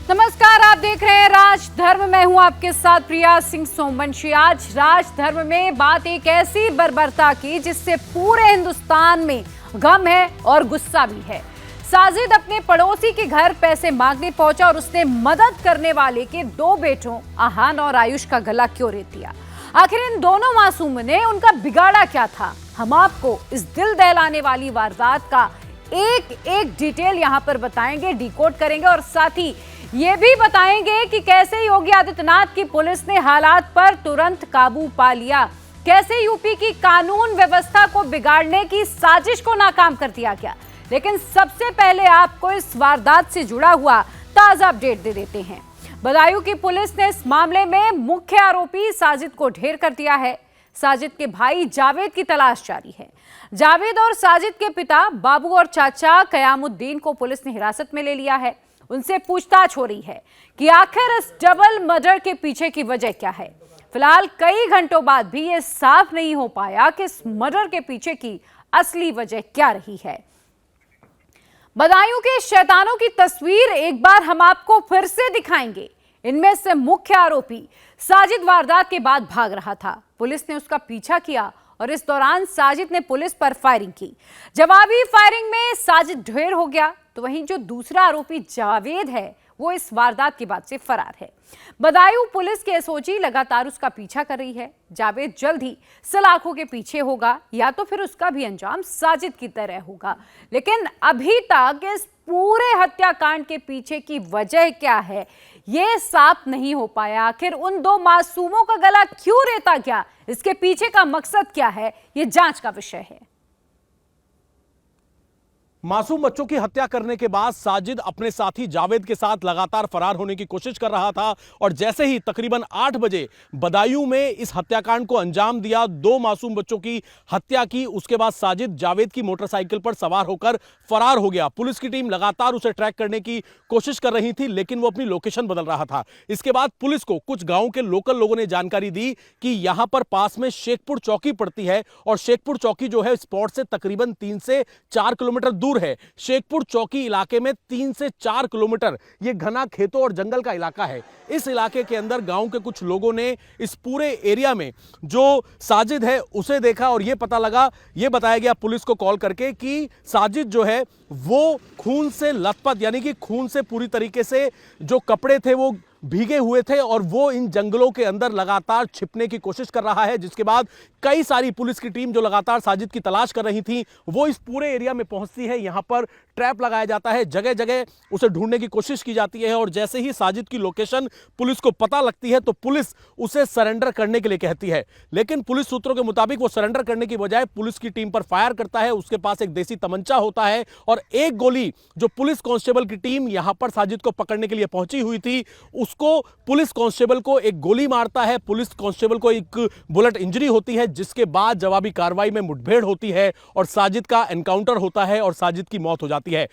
नमस्कार, आप देख रहे हैं राजधर्म। मैं हूं आपके साथ प्रिया सिंह सोमवंशी। आज राजधर्म में बात एक ऐसी बर्बरता की जिससे पूरे हिंदुस्तान में गम है और गुस्सा भी है। साजिद अपने पड़ोसी के घर पैसे मांगने पहुंचा और उसने मदद करने वाले के दो बेटों आहान और आयुष का गला क्यों रेत दिया। आखिर इन दोनों मासूम ने उनका बिगाड़ा क्या था? हम आपको इस दिल दहलाने वाली वारदात का एक एक डिटेल यहां पर बताएंगे, डिकोड करेंगे और साथ ही ये भी बताएंगे कि कैसे योगी आदित्यनाथ की पुलिस ने हालात पर तुरंत काबू पा लिया, कैसे यूपी की कानून व्यवस्था को बिगाड़ने की साजिश को नाकाम कर दिया गया। लेकिन सबसे पहले आपको इस वारदात से जुड़ा हुआ ताजा अपडेट दे देते हैं। बदायूं की पुलिस ने इस मामले में मुख्य आरोपी साजिद को ढेर कर दिया है। साजिद के भाई जावेद की तलाश जारी है। जावेद और साजिद के पिता बाबू और चाचा कयामुद्दीन को पुलिस ने हिरासत में ले लिया है। उनसे पूछताछ हो रही है कि आखिर इस डबल मर्डर के पीछे की वजह क्या है। फिलहाल कई घंटों बाद भी यह साफ नहीं हो पाया कि इस मर्डर के पीछे की असली वजह क्या रही है। बदायूं के शैतानों की तस्वीर एक बार हम आपको फिर से दिखाएंगे। इनमें से मुख्य आरोपी साजिद वारदात के बाद भाग रहा था। पुलिस ने उसका पीछा किया और इस दौरान साजिद ने पुलिस पर फायरिंग की। जवाबी फायरिंग में साजिद ढेर हो गया, तो वहीं जो दूसरा आरोपी जावेद है वो इस वारदात के बाद से फरार है। बदायूं पुलिस के एसओजी लगातार उसका पीछा कर रही है। जावेद जल्द ही सलाखों के पीछे होगा या तो फिर उसका भी अंजाम साजिद की तरह होगा। लेकिन अभी तक इस पूरे हत्याकांड के पीछे की वजह क्या है ये साफ नहीं हो पाया। आखिर उन दो मासूमों का गला क्यों रेता गया, इसके पीछे का मकसद क्या है, ये जांच का विषय है। मासूम बच्चों की हत्या करने के बाद साजिद अपने साथी जावेद के साथ लगातार फरार होने की कोशिश कर रहा था और जैसे ही तकरीबन 8 बजे बदायूं में इस हत्याकांड को अंजाम दिया, दो मासूम बच्चों की हत्या की, उसके बाद साजिद जावेद की मोटरसाइकिल पर सवार होकर फरार हो गया। पुलिस की टीम लगातार उसे ट्रैक करने की कोशिश कर रही थी लेकिन वो अपनी लोकेशन बदल रहा था। इसके बाद पुलिस को कुछ गांव के लोकल लोगों ने जानकारी दी कि यहां पर पास में शेखपुर चौकी पड़ती है और शेखपुर चौकी जो है स्पॉट से तकरीबन 3 से 4 किलोमीटर दूर है। शेखपुर चौकी इलाके में 3 से 4 किलोमीटर ये घना खेतों और जंगल का इलाका है। इस इलाके के अंदर गांव के कुछ लोगों ने इस पूरे एरिया में जो साजिद है उसे देखा और ये पता लगा, ये बताया गया पुलिस को कॉल करके कि साजिद जो है वो खून से लथपथ, यानी कि खून से पूरी तरीके से जो कपड़े थे वो भीगे हुए थे और वो इन जंगलों के अंदर लगातार छिपने की कोशिश कर रहा है। जिसके बाद कई सारी पुलिस की टीम जो लगातार साजिद की तलाश कर रही थी वो इस पूरे एरिया में पहुंचती है। यहां पर ट्रैप लगाया जाता है, जगह जगह उसे ढूंढने की कोशिश की जाती है और जैसे ही साजिद की लोकेशन पुलिस को पता लगती है तो पुलिस उसे सरेंडर करने के लिए कहती है। लेकिन पुलिस सूत्रों के मुताबिक वो सरेंडर करने की बजाय पुलिस की टीम पर फायर करता है। उसके पास एक देसी तमंचा होता है और एक गोली जो पुलिस कांस्टेबल की टीम यहां पर साजिद को पकड़ने के लिए पहुंची हुई थी उसको पुलिस कांस्टेबल को एक गोली मारता है। पुलिस कांस्टेबल को एक बुलेट इंजरी होती है जिसके बाद जवाबी कार्रवाई में मुठभेड़ होती है और साजिद का एनकाउंटर होता है और साजिद की मौत हो जाती है।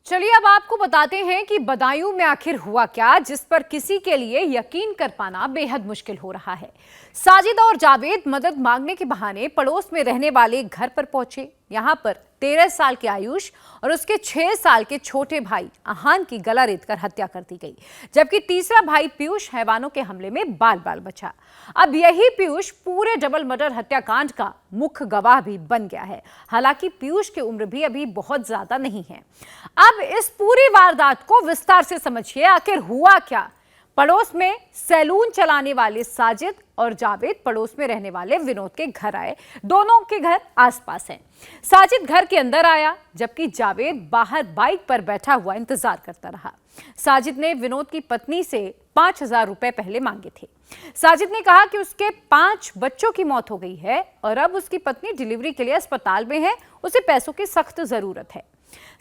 चलिए अब आपको बताते हैं कि बदायूं में आखिर हुआ क्या, जिस पर किसी के लिए यकीन कर पाना बेहद मुश्किल हो रहा है। साजिद और जावेद मदद मांगने के बहाने पड़ोस में रहने वाले घर पर पहुंचे। यहां पर 13 साल के आयुष और उसके 6 साल के छोटे भाई आहान की गला रेतकर हत्या कर दी गई, जबकि तीसरा भाई पीयूष हैवानों के हमले में बाल बाल बचा। अब यही पीयूष पूरे डबल मर्डर हत्याकांड का मुख्य गवाह भी बन गया है। हालांकि पीयूष की उम्र भी अभी बहुत ज्यादा नहीं है। अब इस पूरी वारदात को विस्तार से समझिए, आखिर हुआ क्या। पड़ोस में सैलून चलाने वाले साजिद और जावेद पड़ोस में रहने वाले विनोद के घर आए। दोनों के घर आसपास हैं। साजिद घर के अंदर आया जबकि जावेद बाहर बाइक पर बैठा हुआ इंतजार करता रहा। साजिद ने विनोद की पत्नी से 5,000 रुपए पहले मांगे थे। साजिद ने कहा कि उसके 5 बच्चों की मौत हो गई है और अब उसकी पत्नी डिलीवरी के लिए अस्पताल में है, उसे पैसों की सख्त जरूरत है।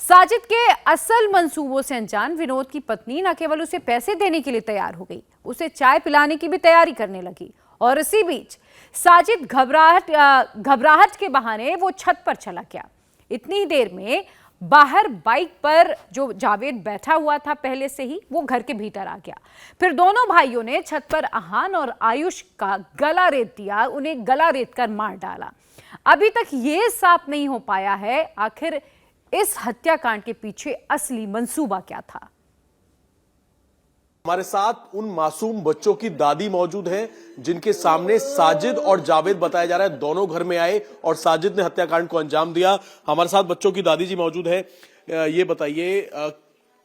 साजिद के असल मंसूबों से अनजान विनोद की पत्नी न केवल उसे पैसे देने के लिए तैयार हो गई, उसे चाय पिलाने की भी तैयारी करने लगी। और इसी बीच साजिद घबराहट के बहाने वो छत पर चला गया। इतनी ही देर में बाहर बाइक पर जो जावेद बैठा हुआ था पहले से ही, वो घर के भीतर आ गया। फिर दोनों भाइयों ने छत पर आहान और आयुष का गला रेत दिया, उन्हें गला रेत कर मार डाला। अभी तक ये साफ नहीं हो पाया है आखिर इस हत्याकांड के पीछे असली मंसूबा क्या था। हमारे साथ उन मासूम बच्चों की दादी मौजूद हैं जिनके सामने साजिद और जावेद बताया जा रहा है दोनों घर में आए और साजिद ने हत्याकांड को अंजाम दिया। हमारे साथ बच्चों की दादी जी मौजूद है। ये बताइए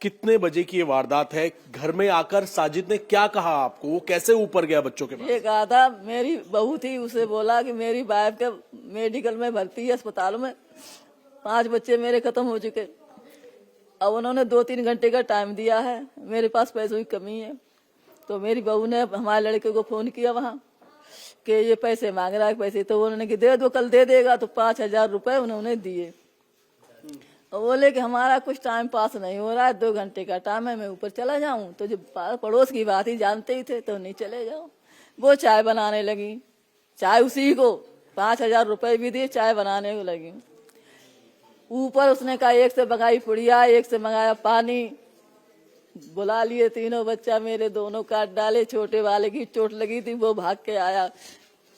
कितने बजे की ये वारदात है? घर में आकर साजिद ने क्या कहा आपको? वो कैसे ऊपर गया बच्चों के पास? ये कहा था मेरी बहू थी, उसे बोला कि मेरी वाइफ के मेडिकल में भर्ती है, अस्पताल में 5 बच्चे मेरे खत्म हो चुके। अब उन्होंने 2-3 घंटे का टाइम दिया है, मेरे पास पैसों की कमी है। तो मेरी बहू ने हमारे लड़के को फोन किया वहाँ कि ये पैसे मांग रहा है पैसे, तो उन्होंने कि दे दो, कल दे देगा। तो 5,000 रुपए उन्होंने दिए और बोले कि हमारा कुछ टाइम पास नहीं हो रहा है, 2 घंटे का टाइम है, मैं ऊपर चला जाऊं। तो जो पड़ोस की बात ही जानते ही थे तो नहीं चले जाओ। वो चाय बनाने लगी, चाय उसी को 5,000 रुपए भी दिए, चाय बनाने को लगी। ऊपर उसने कहा एक से मंगाई पुड़िया, एक से मंगाया पानी, बुला लिए तीनों बच्चा मेरे दोनों काट डाले। छोटे वाले की चोट लगी थी, वो भाग के आया।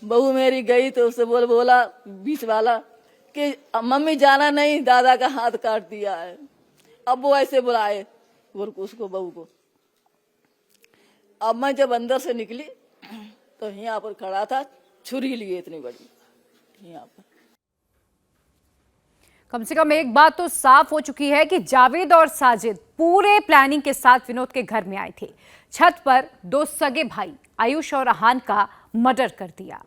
बहू मेरी गई तो उससे बोला बीच वाला कि मम्मी जाना नहीं, दादा का हाथ काट दिया है। अब वो ऐसे बुलाए उसको बहू को। अब मैं जब अंदर से निकली तो यहाँ पर खड़ा था, छुरी लिए इतनी बड़ी यहाँ पर। कम से कम एक बात तो साफ हो चुकी है कि जावेद और साजिद पूरे प्लानिंग के साथ विनोद के घर में आए थे। छत पर 2 सगे भाई आयुष और अहान का मर्डर कर दिया।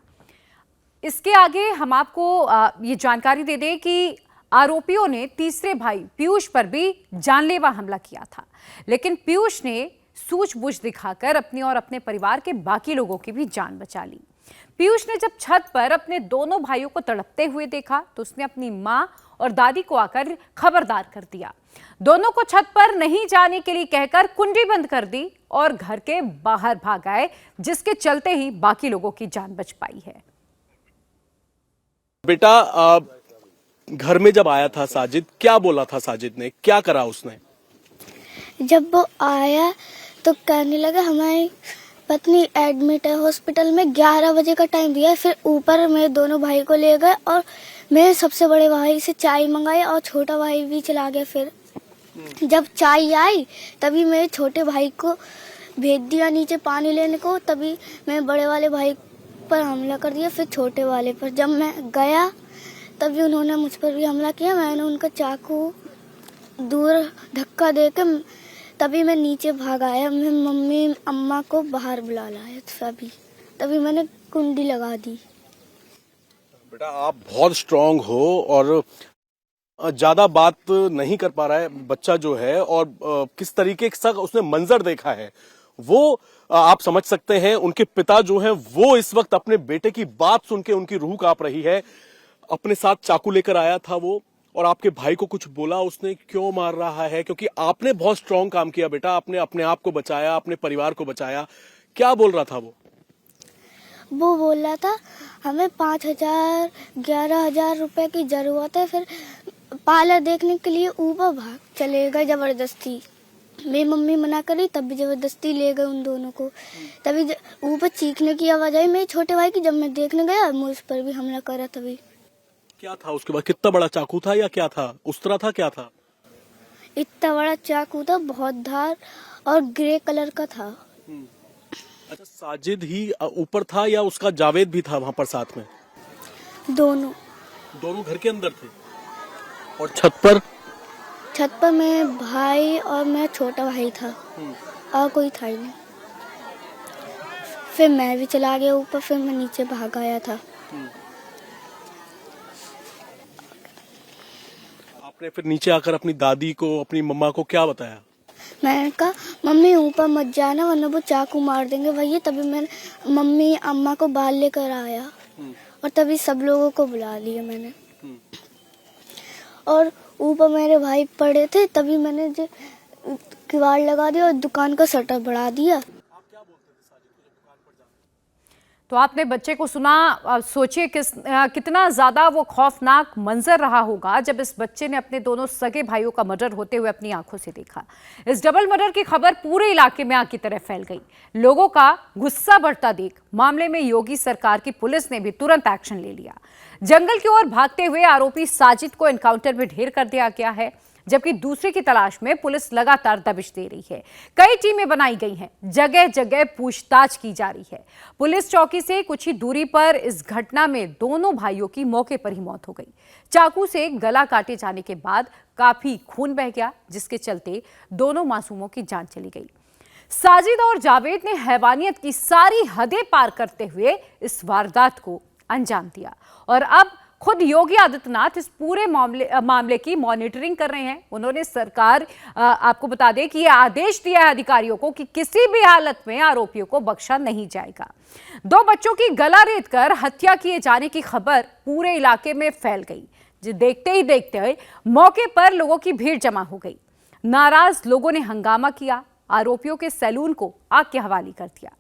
इसके आगे हम आपको ये जानकारी दे दें कि आरोपियों ने तीसरे भाई पीयूष पर भी जानलेवा हमला किया था, लेकिन पीयूष ने सूझबूझ दिखाकर अपनी और अपने परिवार के बाकी लोगों की भी जान बचा ली। पीयूष ने जब छत पर अपने दोनों भाइयों को तड़पते हुए देखा तो उसने अपनी मां और दादी को आकर खबरदार कर दिया। दोनों को छत पर नहीं जाने के लिए कहकर कुंडी बंद कर दी और घर के बाहर भाग आए, जिसके चलते ही बाकी लोगों की जान बच पाई है। बेटा घर में जब आया था साजिद, क्या बोला था साजिद ने, क्या करा उसने? जब वो आया तो कहने लगा हमारी पत्नी एडमिट है हॉस्पिटल में, 11 बजे का टाइम दिया। फिर ऊपर मेरे दोनों भाई को ले गए और मेरे सबसे बड़े भाई से चाय मंगाई और छोटा भाई भी चला गया। फिर जब चाय आई तभी मेरे छोटे भाई को भेज दिया नीचे पानी लेने को, तभी मेरे बड़े वाले भाई पर हमला कर दिया, फिर छोटे वाले पर। जब मैं गया तभी उन्होंने मुझ पर भी हमला किया। मैंने उनका चाकू दूर धक्का देकर तभी मैं नीचे भाग आया। मैं मम्मी अम्मा को बाहर बुला लाया, तभी मैंने कुंडी लगा दी। बेटा आप बहुत स्ट्रांग हो और ज्यादा बात नहीं कर पा रहा है बच्चा जो है, और किस तरीके का उसने मंजर देखा है वो आप समझ सकते हैं। उनके पिता जो हैं वो इस वक्त अपने बेटे की बात सुन के उनकी रूह कांप रही है। अपने साथ चाकू लेकर आया था वो, और आपके भाई को कुछ बोला उसने, क्यों मार रहा है? क्योंकि आपने बहुत स्ट्रांग काम किया बेटा, आपने अपने आप को बचाया, अपने परिवार को बचाया। क्या बोल रहा था वो? वो बोल रहा था हमें 5,000 11,000 रुपए की जरूरत है। फिर पार्लर देखने के लिए ऊपर भाग चले गए जबरदस्ती। मेरी मम्मी मना करी तब भी जबरदस्ती ले गए उन दोनों को। तभी ऊपर चीखने की आवाज आई मेरे छोटे भाई की। जब मैं देखने गया मुझ पर भी हमला करा। तभी क्या था उसके बाद? कितना बड़ा चाकू था या क्या था? उस तरह था, क्या था? इतना बड़ा चाकू था, बहुत धार और ग्रे कलर का था। अच्छा, साजिद ही ऊपर था या उसका जावेद भी था वहां पर साथ में? दोनों घर के अंदर थे। और छत पर मेरे भाई और मेरा छोटा भाई था और कोई था ही नहीं। फिर मैं भी चला गया ऊपर, फिर मैं नीचे भाग आया था। आपने फिर नीचे आकर अपनी दादी को, अपनी मम्मा को क्या बताया? मैंने कहा मम्मी ऊपर मत जाना वरना वो चाकू मार देंगे भैया। तभी मैंने मम्मी अम्मा को बाहर लेकर आया और तभी सब लोगों को बुला लिया मैंने। और ऊपर मेरे भाई पड़े थे, तभी मैंने जो किवाड़ लगा दिया और दुकान का शटर बढ़ा दिया। तो आपने बच्चे को सुना, सोचिए कितना ज्यादा वो खौफनाक मंजर रहा होगा जब इस बच्चे ने अपने दोनों सगे भाइयों का मर्डर होते हुए अपनी आंखों से देखा। इस डबल मर्डर की खबर पूरे इलाके में आग की तरह फैल गई। लोगों का गुस्सा बढ़ता देख मामले में योगी सरकार की पुलिस ने भी तुरंत एक्शन ले लिया। जंगल की ओर भागते हुए आरोपी साजिद को एनकाउंटर में ढेर कर दिया गया है। जबकि दूसरे की तलाश में पुलिस लगातार दबिश दे रही है। कई टीमें बनाई गई हैं, जगह जगह पूछताछ की जा रही है। पुलिस चौकी से कुछ ही दूरी पर इस घटना में दोनों भाइयों की मौके पर ही मौत हो गई। चाकू से गला काटे जाने के बाद काफी खून बह गया, जिसके चलते दोनों मासूमों की जान चली गई। साजिद और जावेद ने हैवानियत की सारी हदें पार करते हुए इस वारदात को अंजाम दिया और अब खुद योगी आदित्यनाथ इस पूरे मामले की मॉनिटरिंग कर रहे हैं। उन्होंने सरकार आपको बता दें कि यह आदेश दिया है अधिकारियों को कि किसी भी हालत में आरोपियों को बख्शा नहीं जाएगा। दो बच्चों की गला रेत कर हत्या किए जाने की खबर पूरे इलाके में फैल गई। जो देखते ही देखते मौके पर लोगों की भीड़ जमा हो गई। नाराज लोगों ने हंगामा किया, आरोपियों के सैलून को आग के हवाले कर दिया,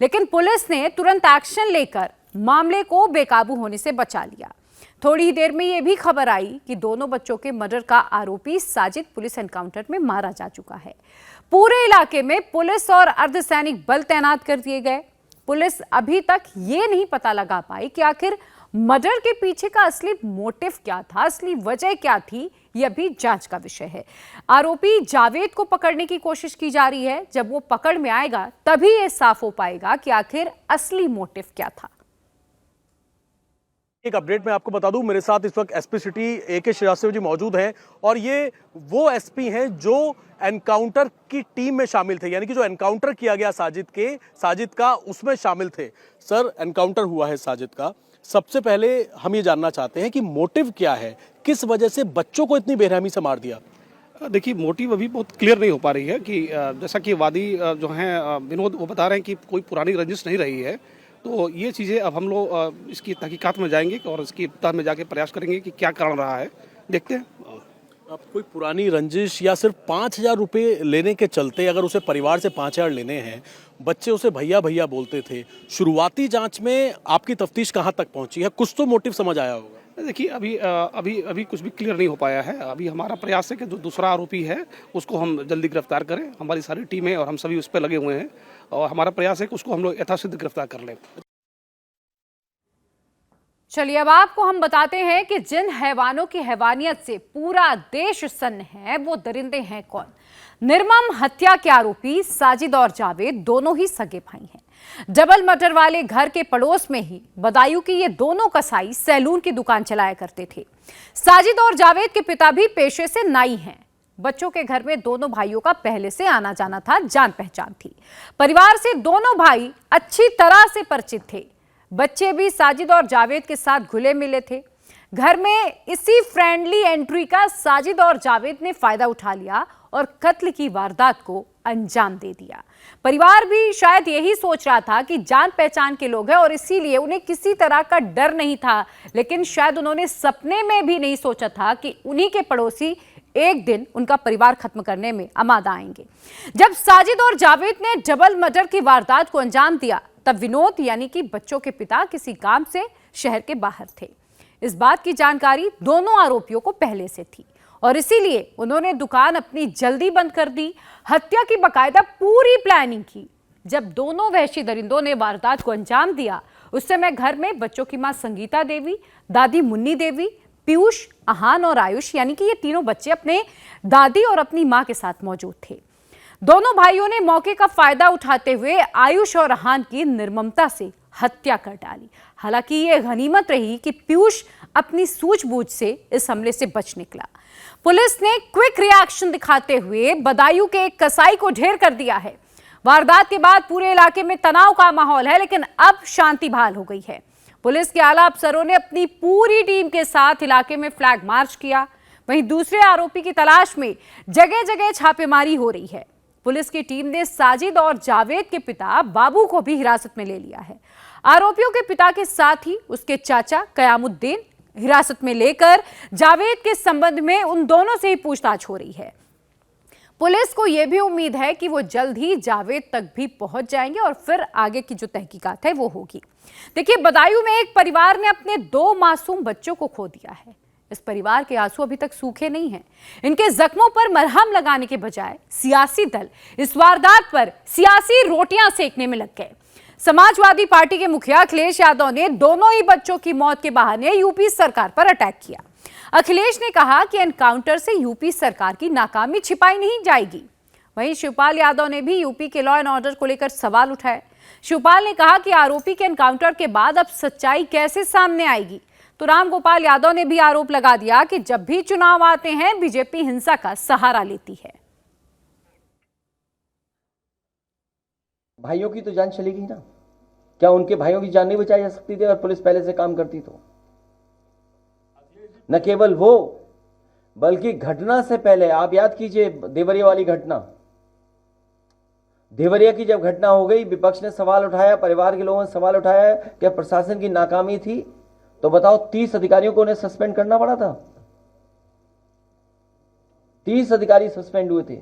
लेकिन पुलिस ने तुरंत एक्शन लेकर मामले को बेकाबू होने से बचा लिया। थोड़ी ही देर में यह भी खबर आई कि दोनों बच्चों के मर्डर का आरोपी साजिद पुलिस एनकाउंटर में मारा जा चुका है। पूरे इलाके में पुलिस और अर्धसैनिक बल तैनात कर दिए गए। पुलिस अभी तक ये नहीं पता लगा पाई कि आखिर मर्डर के पीछे का असली मोटिव क्या था, असली वजह क्या थी। यह भी जांच का विषय है। आरोपी जावेद को पकड़ने की कोशिश की जा रही है। जब वो पकड़ में आएगा तभी यह साफ हो पाएगा कि आखिर असली मोटिव क्या था। एक अपडेट मैं आपको बता दूं, मेरे साथ इस वक्त SP city AK Srivastava ji मौजूद हैं और ये वो एसपी हैं जो एनकाउंटर की टीम में शामिल थे, यानी कि जो एनकाउंटर किया गया साजिद का उसमें शामिल थे। सर, एनकाउंटर हुआ है साजिद का, सबसे पहले हम ये जानना चाहते हैं कि मोटिव क्या है, किस वजह से बच्चों को इतनी बेरहमी से मार दिया। देखिए, मोटिव अभी बहुत क्लियर नहीं हो पा रही है कि जैसा कि वादी जो हैं विनोद, वो बता रहे हैं कि कोई पुरानी रंजिश नहीं रही है। तो ये चीज़ें अब हम लोग इसकी तहकीकात में जाएंगे और इसकी तह में जाके प्रयास करेंगे कि क्या कारण रहा है, देखते हैं। अब कोई पुरानी रंजिश या सिर्फ 5,000 रुपये लेने के चलते, अगर उसे परिवार से 5,000 लेने हैं, बच्चे उसे भैया भैया बोलते थे, शुरुआती जांच में आपकी तफ्तीश कहां तक पहुंची है? कुछ तो मोटिव समझ आया होगा। देखिए, अभी कुछ भी क्लियर नहीं हो पाया है। अभी हमारा प्रयास है कि जो दूसरा आरोपी है उसको हम जल्दी गिरफ्तार करें। हमारी सारी टीमें और हम सभी उस पर लगे हुए हैं और हमारा प्रयास है कि उसको हम लोग यथासिद्ध गिरफ्तार कर लें। चलिए, अब आपको हम बताते हैं कि जिन हैवानों की हैवानियत से पूरा देश सन्न है वो दरिंदे हैं कौन। निर्मम हत्या के आरोपी साजिद और जावेद दोनों ही सगे भाई हैं। डबल मर्डर वाले घर के पड़ोस में ही बदायूं की ये दोनों कसाई सैलून की दुकान चलाया करते थे। साजिद और जावेद के पिता भी पेशे से नाई हैं। बच्चों के घर में दोनों भाइयों का पहले से आना जाना था, जान पहचान थी। परिवार से दोनों भाई अच्छी तरह से परिचित थे। बच्चे भी साजिद और जावेद के साथ घुले मिले थे। घर में इसी फ्रेंडली एंट्री का साजिद और जावेद ने फायदा उठा लिया और कत्ल की वारदात को अंजाम दे दिया। परिवार भी शायद यही सोच रहा था कि जान पहचान के लोग हैं और इसीलिए उन्हें किसी तरह का डर नहीं था, लेकिन शायद उन्होंने सपने में भी नहीं सोचा था कि उन्हीं के पड़ोसी एक दिन उनका परिवार खत्म करने में आमादा आएंगे। जब साजिद और जावेद ने डबल मर्डर की वारदात को अंजाम दिया, तब विनोद यानी कि बच्चों के पिता किसी काम से शहर के बाहर थे। इस बात की जानकारी दोनों आरोपियों को पहले से थी और इसीलिए उन्होंने दुकान अपनी जल्दी बंद कर दी। हत्या की बकायदा पूरी प्लानिंग की। जब दोनों वहशी दरिंदों ने वारदात को अंजाम दिया, उस समय घर में बच्चों की मां संगीता देवी, दादी मुन्नी देवी, पीयूष, आहान और आयुष यानी कि ये तीनों बच्चे अपने दादी और अपनी मां के साथ मौजूद थे। दोनों भाइयों ने मौके का फायदा उठाते हुए आयुष और आहान की निर्ममता से हत्या कर डाली। हालांकि ये गनीमत रही कि पीयूष अपनी सूझबूझ से इस हमले से बच निकला। पुलिस ने क्विक रिएक्शन दिखाते हुए बदायूं के एक कसाई को ढेर कर दिया है। वारदात के बाद पूरे इलाके में तनाव का माहौल है, लेकिन अब शांति बहाल हो गई है। पुलिस के आला अफसरों ने अपनी पूरी टीम के साथ इलाके में फ्लैग मार्च किया। वहीं दूसरे आरोपी की तलाश में जगह जगह छापेमारी हो रही है। पुलिस की टीम ने साजिद और जावेद के पिता बाबू को भी हिरासत में ले लिया है। आरोपियों के पिता के साथ ही उसके चाचा कयामुद्दीन हिरासत में लेकर जावेद के संबंध में उन दोनों से ही पूछताछ हो रही है। पुलिस को यह भी उम्मीद है कि वो जल्द ही जावेद तक भी पहुंच जाएंगे और फिर आगे की जो तहकीकात है वो होगी। देखिए, बदायूं में एक परिवार ने अपने 2 मासूम बच्चों को खो दिया है। इस परिवार के आंसू अभी तक सूखे नहीं हैं। इनके जख्मों पर मरहम लगाने के बजाय सियासी दल इस वारदात पर सियासी रोटियां सेकने में लग गए। समाजवादी पार्टी के मुखिया अखिलेश यादव ने दोनों ही बच्चों की मौत के बहाने यूपी सरकार पर अटैक किया। अखिलेश ने कहा कि एनकाउंटर से यूपी सरकार की नाकामी छिपाई नहीं जाएगी। वहीं शिवपाल यादव ने भी यूपी के लॉ एंड ऑर्डर को लेकर सवाल उठाए। शिवपाल ने कहा कि आरोपी के एनकाउंटर के बाद अब सच्चाई कैसे सामने आएगी। तो रामगोपाल यादव ने भी आरोप लगा दिया कि जब भी चुनाव आते हैं बीजेपी हिंसा का सहारा लेती है। भाइयों की तो जान चली गई ना, क्या उनके भाइयों की जान नहीं बचाई जा सकती थी अगर पुलिस पहले से काम करती तो? न केवल वो, बल्कि घटना से पहले आप याद कीजिए देवरिया वाली घटना। देवरिया की जब घटना हो गई, विपक्ष ने सवाल उठाया, परिवार के लोगों ने सवाल उठाया कि प्रशासन की नाकामी थी, तो बताओ 30 अधिकारियों को उन्हें सस्पेंड करना पड़ा था। 30 अधिकारी सस्पेंड हुए थे।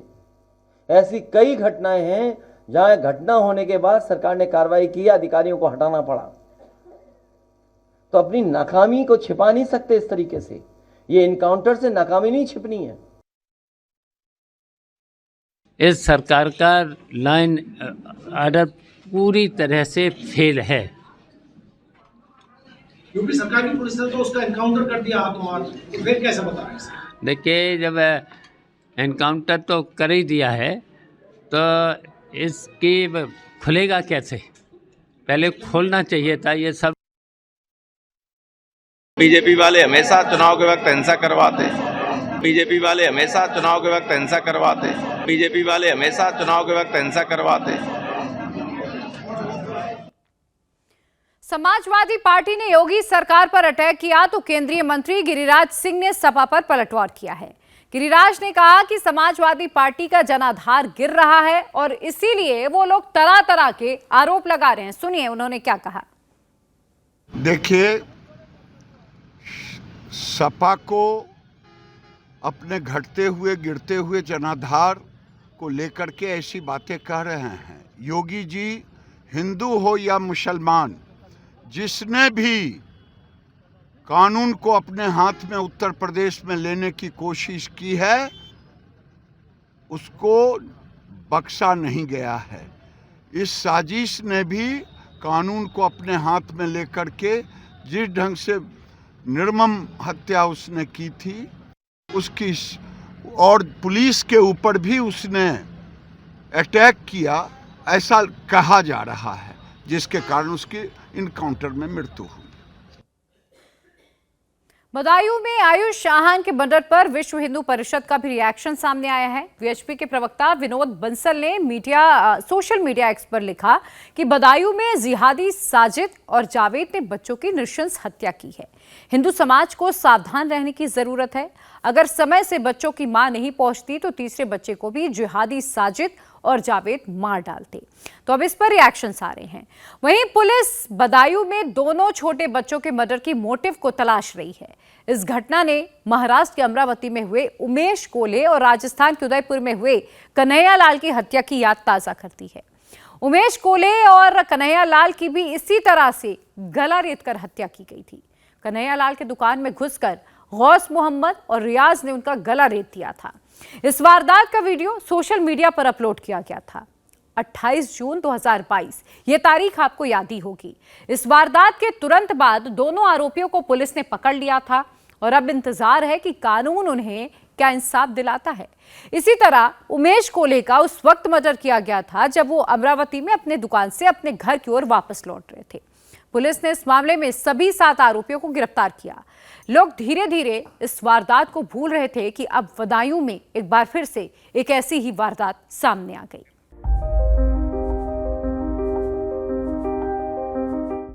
ऐसी कई घटनाएं हैं जहां घटना होने के बाद सरकार ने कार्रवाई की, अधिकारियों को हटाना पड़ा। तो अपनी नाकामी को छिपा नहीं सकते इस तरीके से। ये इनकाउंटर से नाकामी नहीं छिपनी है। इस सरकार का लाइन ऑर्डर पूरी तरह से फेल है। यूपी सरकार की पुलिस ने तो उसका एनकाउंटर कर दिया आत्मवार, तो फिर कैसे बता रहे हैं? देखिए, जब एनकाउंटर तो कर ही दिया है तो इसकी खुलेगा कैसे? पहले खोलना चाहिए था ये सब। बीजेपी वाले हमेशा चुनाव के वक्त हिंसा करवाते। बीजेपी वाले हमेशा चुनाव के वक्त हिंसा करवाते। बीजेपी वाले हमेशा चुनाव के वक्त हिंसा करवाते। समाजवादी पार्टी ने योगी सरकार पर अटैक किया तो केंद्रीय मंत्री गिरिराज सिंह ने सपा पर पलटवार किया है। गिरिराज ने कहा कि समाजवादी पार्टी का जनाधार गिर रहा है और इसीलिए वो लोग तरह तरह के आरोप लगा रहे हैं। सुनिए उन्होंने क्या कहा। देखिए, सपा को अपने घटते हुए गिरते हुए जनाधार को लेकर के ऐसी बातें कह रहे हैं। योगी जी हिंदू हो या मुसलमान, जिसने भी कानून को अपने हाथ में उत्तर प्रदेश में लेने की कोशिश की है उसको बख्शा नहीं गया है। इस साजिश ने भी कानून को अपने हाथ में लेकर के जिस ढंग से निर्मम हत्या उसने की थी उसकी, और पुलिस के ऊपर भी उसने अटैक किया, ऐसा कहा जा रहा है, जिसके कारण उसकी इनकाउंटर में मृत्यु हुई। बदायूं में आयुष आहान के मर्डर पर विश्व हिंदू परिषद का भी रिएक्शन सामने आया है। वीएचपी के प्रवक्ता विनोद बंसल ने सोशल मीडिया एक्स पर लिखा कि बदायूं में जिहादी साजिद और जावेद ने बच्चों की नृशंस हत्या की है। हिंदू समाज को सावधान रहने की जरूरत है। अगर समय से बच्चों की मां नहीं पहुंचती तो तीसरे बच्चे को भी जिहादी साजिद और जावेद मार डालते। तो अब इस पर रिएक्शंस आ रहे हैं। वहीं पुलिस बदायूं में दोनों छोटे बच्चों के मर्डर की मोटिव को तलाश रही है। इस घटना ने महाराष्ट्र के अमरावती में हुए उमेश कोले और राजस्थान के उदयपुर में हुए कन्हैया लाल की हत्या की याद ताजा करती है। उमेश कोले और कन्हैया लाल की भी इसी तरह से गला रेतकर हत्या की गई थी। कन्हैया लाल की दुकान में घुसकर गौस मोहम्मद और रियाज ने उनका गला रेत दिया था। इस वारदात का वीडियो सोशल मीडिया पर अपलोड किया गया था। 28 जून 2022 ये तारीख आपको याद ही होगी। इस वारदात के तुरंत बाद दोनों आरोपियों को पुलिस ने पकड़ लिया था और अब इंतजार है कि कानून उन्हें क्या इंसाफ दिलाता है। इसी तरह उमेश कोले का उस वक्त मर्डर किया गया था जब वो अमरावती में अपने दुकान से अपने घर की ओर वापस लौट रहे थे। पुलिस ने इस मामले में सभी 7 आरोपियों को गिरफ्तार किया। लोग धीरे धीरे इस वारदात को भूल रहे थे कि अब बदायूं में एक बार फिर से एक ऐसी ही वारदात सामने आ गई।